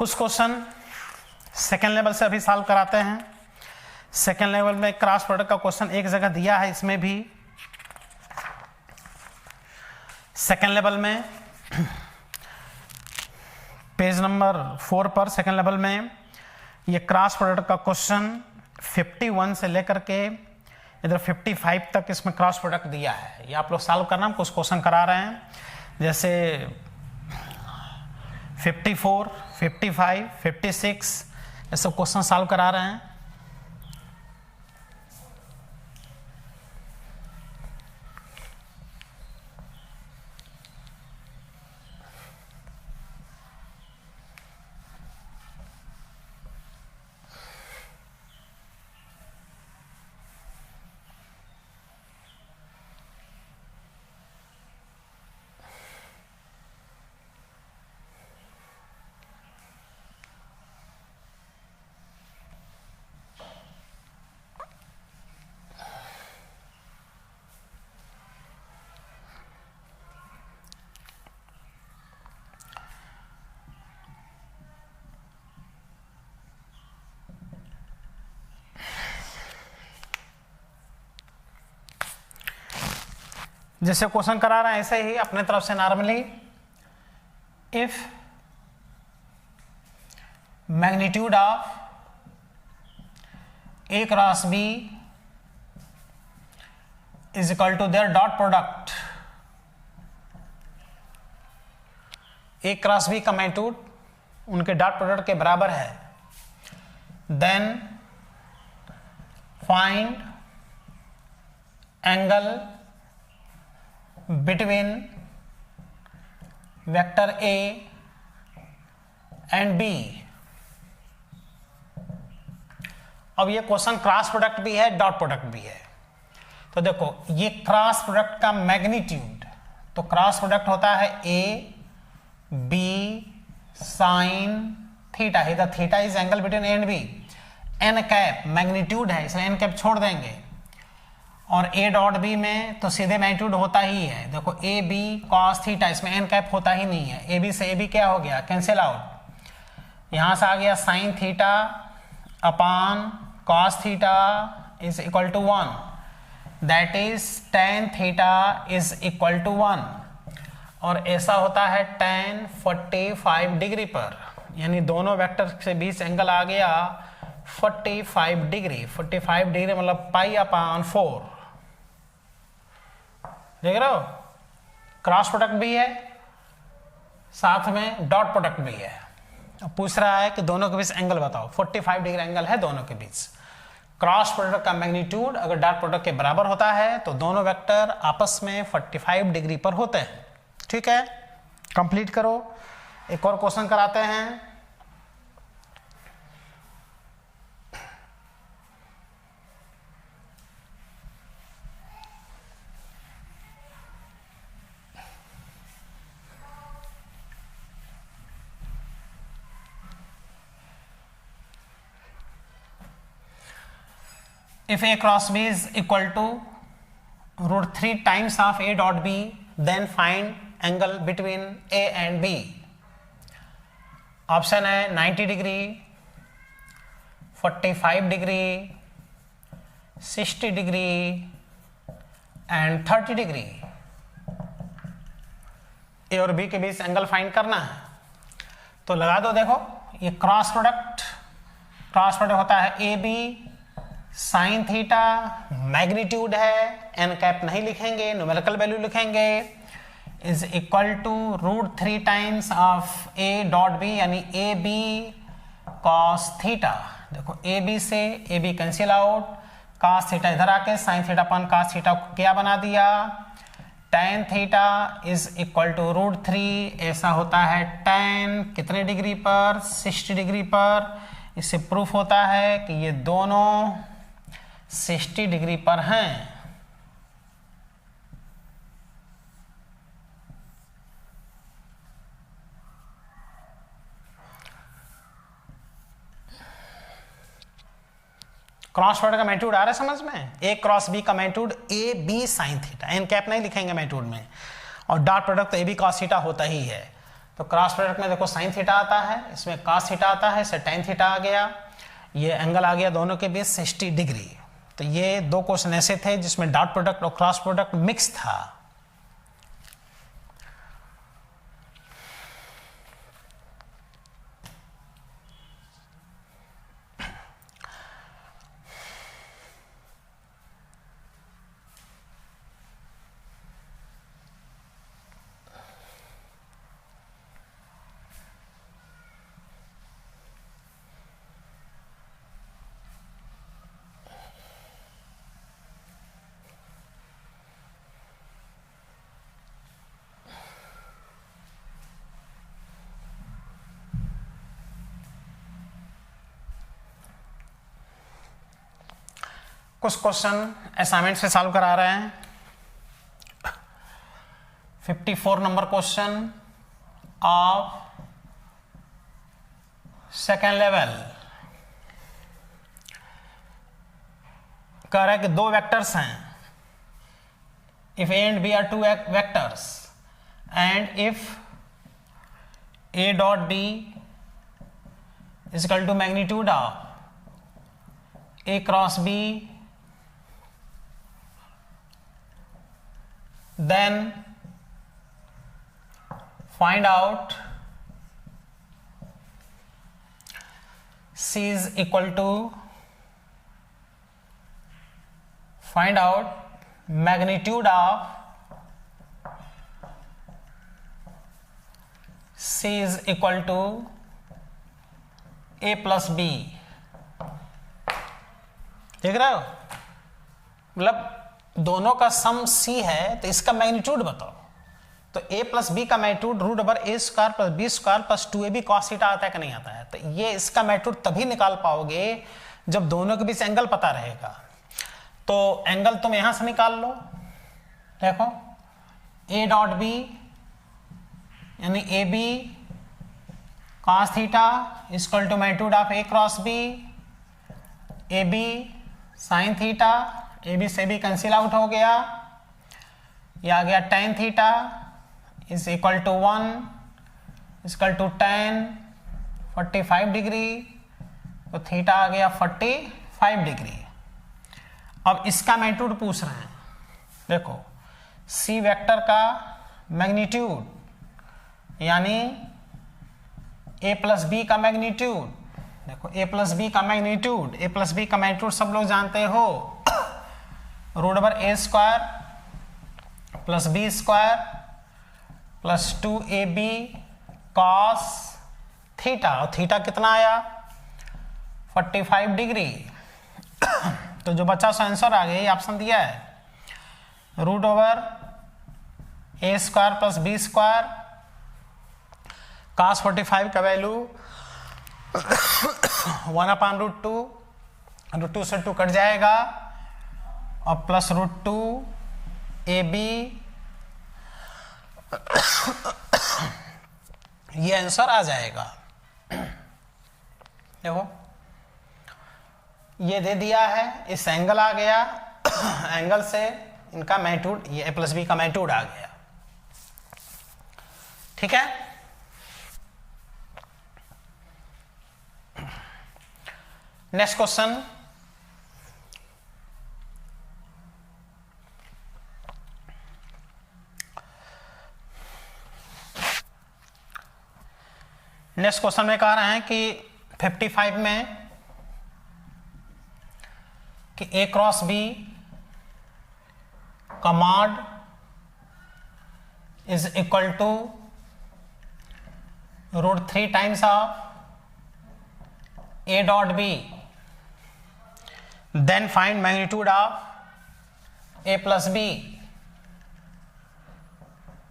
कुछ question second level से अभी सॉल्व कराते हैं। सेकेंड लेवल में क्रॉस प्रोडक्ट का क्वेश्चन एक जगह दिया है, इसमें भी सेकेंड लेवल में पेज नंबर 4 पर सेकेंड लेवल में ये क्रॉस प्रोडक्ट का क्वेश्चन 51 से लेकर के इधर 55 तक इसमें क्रॉस प्रोडक्ट दिया है। ये आप लोग सॉल्व करना, हम कुछ क्वेश्चन करा रहे हैं, जैसे 54, 55, 56 ये सब क्वेश्चन सॉल्व करा रहे हैं। जैसे क्वेश्चन करा रहे हैं ऐसे ही अपने तरफ से normally, if magnitude of A cross B is equal to their dot product, A cross B का मैग्नीट्यूड उनके डॉट प्रोडक्ट के बराबर है, then find angle between vector A and B। अब ये क्वेश्चन क्रॉस प्रोडक्ट भी है, डॉट प्रोडक्ट भी है। तो देखो ये क्रॉस प्रोडक्ट का मैग्नीट्यूड, तो क्रॉस प्रोडक्ट होता है A B साइन थीटा, इधर theta is angle between A and B, N cap magnitude है इसलिए एन कैप छोड़ देंगे, और ए डॉट बी में तो सीधे मैग्नीट्यूड होता ही है। देखो ए बी कॉस थीटा, इसमें एन कैप होता ही नहीं है, ए बी से ए बी क्या हो गया, कैंसिल आउट। यहां से आ गया sine theta upon cos theta is equal to 1, that is tan theta is equal to 1, और ऐसा होता है टेन 45 डिग्री पर, यानी दोनों वेक्टर से बीच एंगल आ गया 45 डिग्री। 45 डिग्री मतलब पाई अपॉन 4, देख रहे हो, क्रॉस प्रोडक्ट भी है साथ में डॉट प्रोडक्ट भी है। अब पूछ रहा है कि दोनों के बीच एंगल बताओ, 45 डिग्री एंगल है दोनों के बीच। क्रॉस प्रोडक्ट का मैग्नीट्यूड अगर डॉट प्रोडक्ट के बराबर होता है तो दोनों वेक्टर आपस में 45 डिग्री पर होते हैं। ठीक है, कंप्लीट करो। एक और क्वेश्चन कराते हैं। If A cross B is equal to √3 times of A dot B, then find angle between A and B। Option है 90 degree, 45 degree, 60 degree and 30 degree. A और बी के बीच एंगल फाइंड करना है, तो लगा दो। देखो ये क्रॉस प्रोडक्ट होता है A B sine theta, magnitude है, एन कैप नहीं लिखेंगे, न्यूमेरिकल वैल्यू लिखेंगे, is equal to √3 times of A dot B, यानी ए बी कॉस थीटा। देखो ए बी से A B cancel out, cos theta इधर आके साइन थीटा अपन कॉस थीटा को क्या बना दिया, tan theta is equal to √3, ऐसा होता है टेन कितने डिग्री पर, 60 डिग्री पर। इससे प्रूफ होता है कि ये दोनों 60 डिग्री पर हैं। क्रॉस प्रोडक्ट का मैग्नीट्यूड आ रहा है समझ में, ए क्रॉस बी का magnitude A B sine theta, n cap नहीं लिखेंगे मैग्नीट्यूड में, और डॉट प्रोडक्ट तो ए बी कॉस थीटा होता ही है। तो क्रॉस प्रोडक्ट में देखो साइन थीटा आता है, इसमें कॉस थीटा आता है, इससे टेन थीटा आ गया, ये एंगल आ गया दोनों के बीच 60 डिग्री। तो ये दो क्वेश्चन ऐसे थे जिसमें डॉट प्रोडक्ट और क्रॉस प्रोडक्ट मिक्स था। कुछ क्वेश्चन असाइनमेंट से सॉल्व करा रहे हैं। 54 number question of second level कह रहा है कि दो वेक्टर्स हैं, if A and B are two vectors and if A dot B is equal to magnitude of A cross B, then find out C is equal to find out magnitude of C is equal to A plus B। देख रहे हो, मतलब दोनों का सम C है तो इसका magnitude बताओ। तो A प्लस बी का magnitude root over A square plus B square plus 2ab cos theta आता है कि नहीं आता है। तो ये इसका मैग्नीट्यूड तभी निकाल पाओगे जब दोनों के बीच एंगल पता रहेगा। तो एंगल तुम यहां से निकाल लो, देखो A डॉट बी यानी A B cos theta equal to magnitude of A cross B, A B sine theta, A B से भी कैंसिल आउट हो गया, ये आ गया tan theta is equal to 1 equal to tan 45 degree, तो theta आ गया 45 डिग्री। अब इसका मैग्नीट्यूड पूछ रहे हैं, देखो C वेक्टर का मैग्नीट्यूड यानी A प्लस बी का मैग्नीट्यूड, देखो A प्लस बी का मैग्नीट्यूड, A प्लस बी का मैग्नीट्यूड सब लोग जानते हो, root over A square plus B square plus 2ab cos theta, और थीटा कितना आया 45 डिग्री। तो जो बच्चा सा आंसर आ गया, ये ऑप्शन दिया है root over A square plus B square cos 45 का वैल्यू 1/√2, √2 से 2 कट जाएगा और प्लस √2 AB, ये आंसर आ जाएगा। देखो ये दे दिया है, इस एंगल आ गया, एंगल से इनका मैग्नीट्यूड, ये A प्लस बी का मैग्नीट्यूड आ गया। ठीक है, नेक्स्ट क्वेश्चन में कह रहे हैं कि 55 में कि A क्रॉस B का mod is equal to √3 times of A dot B, then find magnitude of A plus B.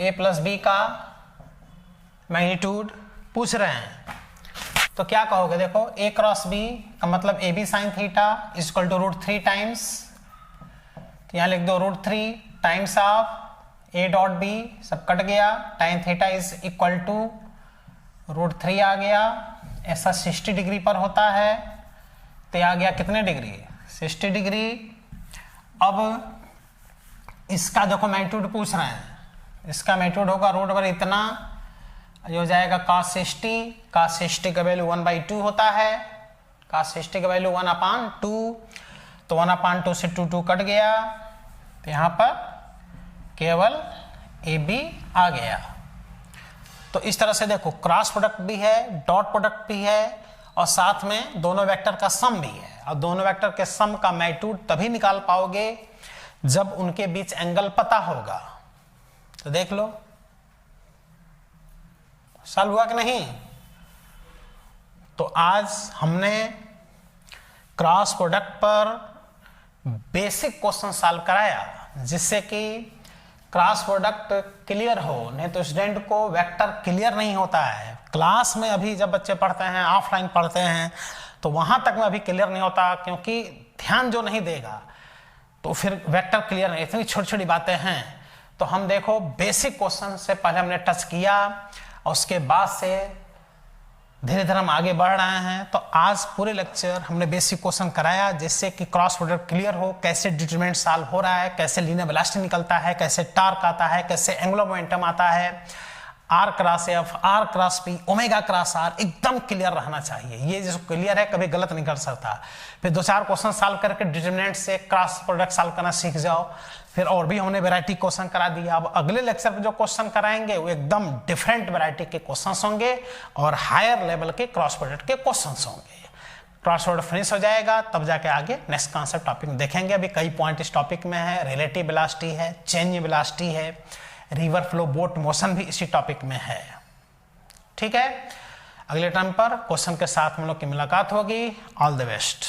A plus B का मैग्नीट्यूड पूछ रहे हैं, तो क्या कहोगे, देखो A क्रॉस B का मतलब AB sine theta equal to √3 times, तो यहाँ लिख दो √3 times of A dot B, सब कट गया, tan theta is equal to √3 आ गया, ऐसा 60 डिग्री पर होता है, तो आ गया कितने डिग्री 60 डिग्री। अब इसका देखो मैग्नीट्यूड पूछ रहे हैं, इसका मैग्नीट्यूड होगा रूट ओवर इतना ये हो जाएगा cos 60, cos 60 का वैल्यू 1/2 होता है, cos 60 का वैल्यू 1/2, तो 1/2 से 2 कट गया, तो यहाँ पर केवल AB आ गया। तो इस तरह से देखो क्रॉस प्रोडक्ट भी है, डॉट प्रोडक्ट भी है, और साथ में दोनों वेक्टर का सम भी है। और दोनों वेक्टर के सम का मैग्नीट्यूड तभी निकाल पाओगे जब उनके बीच एंगल पता होगा। तो देख लो सॉल्व हुआ कि नहीं। तो आज हमने क्रॉस प्रोडक्ट पर बेसिक क्वेश्चन सॉल्व कराया, जिससे कि क्रॉस प्रोडक्ट क्लियर हो। नहीं तो स्टूडेंट को वेक्टर क्लियर नहीं होता है। क्लास में अभी जब बच्चे पढ़ते हैं, ऑफलाइन पढ़ते हैं, तो वहां तक में अभी क्लियर नहीं होता, क्योंकि ध्यान जो नहीं देगा तो फिर वेक्टर क्लियर नहीं। इतनी छोटी छोटी बातें हैं। तो हम देखो बेसिक क्वेश्चन से पहले हमने टच किया, और उसके बाद से धीरे धीरे हम आगे बढ़ रहे हैं। तो आज पूरे लेक्चर हमने बेसिक क्वेश्चन कराया, जिससे कि क्रॉस प्रोडक्ट क्लियर हो, कैसे डिटरमिनेंट सॉल्व हो रहा है, कैसे लीनियर वेलोसिटी निकलता है, कैसे टॉर्क आता है, कैसे एंगुलर मोमेंटम आता है, R cross F, R cross P, omega cross R, एकदम क्लियर रहना चाहिए। ये जो क्लियर है कभी गलत नहीं कर सकता। फिर 2-4 क्वेश्चन सॉल्व करके डिटरमिनेंट से क्रॉस प्रोडक्ट सॉल्व करना सीख जाओ। फिर और भी हमने वैरायटी क्वेश्चन करा दिया। अब अगले लेक्चर में जो क्वेश्चन कराएंगे वो एकदम डिफरेंट वैरायटी के क्वेश्चंस होंगे, और हायर लेवल के क्रॉस प्रोडक्ट के क्वेश्चंस होंगे। क्रॉस प्रोडक्ट फिनिश हो जाएगा, तब जाके आगे नेक्स्ट कॉन्सेप्ट टॉपिक में देखेंगे। अभी कई पॉइंट इस टॉपिक में है, रिलेटिव वेलोसिटी है, चेंज वेलोसिटी है, रिवर फ्लो, बोट मोशन भी इसी टॉपिक में है। ठीक है, अगले टाइम पर क्वेश्चन के साथ हम लोग की मुलाकात होगी। All the best.